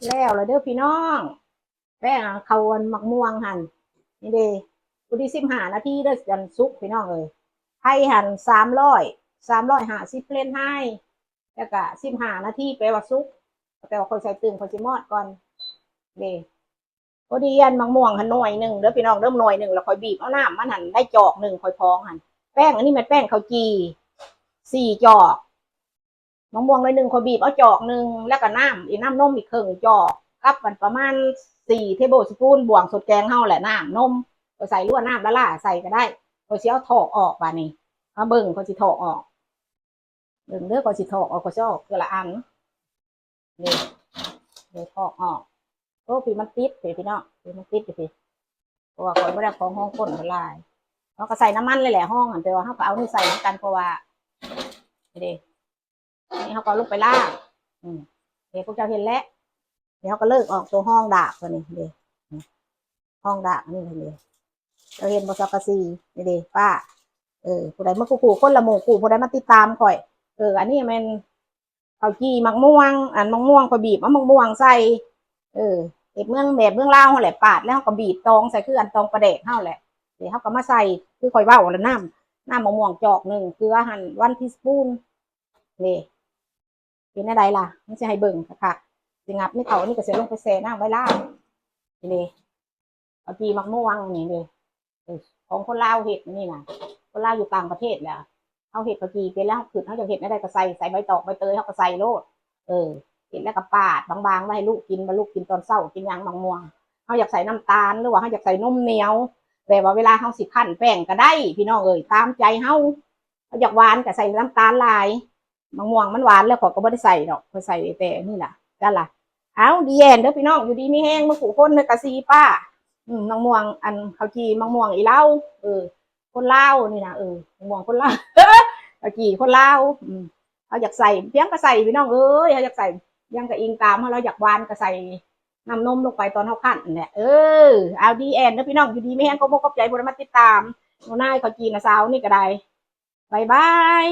แล้วเด้อพี่น้องแป้งเขาวันหมักม่วงหั่นนี่เด้กูดี15 นาทีเด้อจันซุกพี่น้องเลยให้หั่น350เพลนให้แล้วก็15 นาทีแปลว่าซุกแต่ว่าคนใส่ตึงคนสิมอดก่อนเด้พอดีอันหมักม่วงหั่นหน่อยหนึ่งเด้อพี่น้องเริ่มหน่อยหนึ่งแล้วค่อยบีบเอาน้ำมันหั่นได้จอกหนึ่งค่อยพองหั่นแป้งอันนี้มันแป้งข้าวจี4 จอกมะม่วงเลยหนึ่งค่อยบีบเอาจอกหนึ่งแล้วก็น้ำอีกน้ำนมอีกครึ่งจอกกับมันประมาณ4 เทเบิลสปูนบวงสดแกงเฮาแหละน้ำนมก็ใส่ลวดน้ำละล่าใส่ก็ได้ก็สิเอาถอกออกป่านี่เอาเบิ่งก็สิถอกออกเบิ่งเด้อก็สิถอกออกก็สิออกคือละอันนี่เดี๋ยวถอกออกโอ้พี่มันติดพี่น้องพี่มันติดพี่เพราะว่าคนไม่ได้ของห้องก้นละลายเราก็ใส่น้ำมันเลยแหละห้องอันแต่ว่าเขาก็เอานี่ใส่เหมือนกันเพราะว่าเด็กนี่เขาก็ลุกไปล่างเดี๋ยวพวกเจ้าเห็นแล้วเดี๋ยวเขาก็เลิกออกตัวห้องดาบตัวนี้เดี๋ยวห้องดาบนี่เลยเราเห็นบอสกซีนี่เดี๋ยวป้าผู้ใดมาขู่คนละหมู่ขู่ผู้ใดมาติดตามข่อยอันนี้มันเขาจี้มักม่วงอันมักม่วงข่อยบีบเอามักม่วงใส่เห็ดเมืองแบบเมืองลาวแหละปาดแล้วเขาก็บีบตองใส่คืออันตองประเดกเท่าแหละเดี๋ยวเขาก็มาใส่คือข่อยเบ้าแล้วน้ำมะม่วงจอกหนึ่งคืออาหารวันทีสปูนนี่เป็นอะไรล่ะไม่ใช่ให้เบิ่งค่ะสิงับนี่เขานี่ก็เสียลงไปแช่น้ำไว้ล่านี่เอาจีมักม่วงนี่เลยของคนลาวเห็ดนี่นะคนลาวอยู่ต่างประเทศแหละเขาเห็ดเขาจีเป็นแล้วคือเขาจะเห็ดอะไรก็ใส่ใบตอกใบเตยเขาก็ใส่โลดเห็ดแล้วก็ปาดบางๆไว้ให้ลูกกินมาลูกกินตอนเช้ากินยังมังม่วงเขาอยากใส่น้ำตาลหรือว่าเขาอยากใส่นมเหนียวแต่ว่าเวลาเขาสิขั้นแป้งก็ได้พี่น้องตามใจเขาอยากหวานก็ใส่น้ำตาลลายมะม่วงมันหวานแล้วก็ไม่ได้ใส่ดอกเขาใส่แต่นี่แหละกันล่ะเอาดีเอ็นเด้อพี่น้องอยู่ดีไม่แห้งมาขู่คนในกะซีป้ามะม่วงอันเขาจีมะม่วงอีเล่าคนเล่านี่นะมะม่วงคนเล่าเขาจีคนเล่าเขาอยากใส่เพียงก็ใส่พี่น้องเขาอยากใส่ยังกับอิงตามเราอยากหวานก็ใส่น้ำนมลงไปตอนเขาขั้นเนี่ยเอาดีเอ็นเด้อพี่น้องอยู่ดีไม่แห้งก็บกใจบริมาติดตามโน่นายเขาจีนะสาวนี่ก็ได้บายบาย